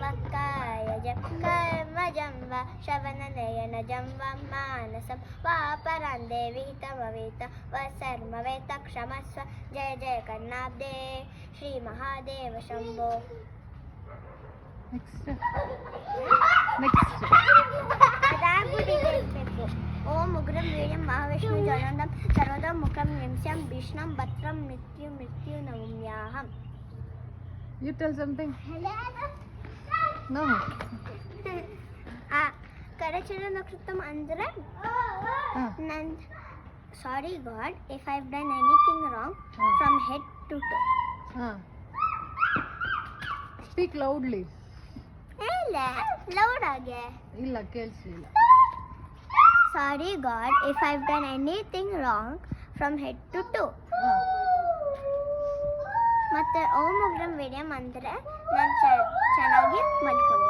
वक्काय जं कर्मजं वा श्रवणनयनजं वा मानसं वा परान्दे विहितमवेत वसर्मवेत क्षमस्व जय जय कन्नाब्दे श्री महादेव शंभो. ನೆಕ್ಸ್ಟ್ ಅದಾಗ್ಬಿಟ್ಟಿದೆ ಬೇಕು. ಓಂ ಉಗ್ರಂ ವೀರ್ಯಂ ಮಹಾವಿಷ್ಣು ಜ್ವಲಂತಂ ಸರ್ವತೋ ಮುಖಂ ನಿಂಸ್ಯಂ ಭೀಷ್ಣಂ ಭದ್ರಂ ಮೃತ್ಯು ನಮ್ಯಾಹಂ. You tell something. ನೋ ಆ ಕರಚರ ನಕ್ಷತ್ರಂ ಅಂದ್ರೆ ನನ್ sorry God if I have done anything wrong from head to toe. Speak loudly. ಇಲ್ಲ ಲೌಡ್ ಆಗಿ ಇಲ್ಲ ಕೇಳಿಸ್ಲಿಲ್ಲ. Sorry God if I have done anything wrong from head to toe. ಮತ್ತೆ ಓಂ ಉಗ್ರಂ ವೀರ್ಯಂ ಅಂದರೆ ನಾನು ಚೆನ್ನಾಗಿ ಮಲ್ಕೊಂಡೆ.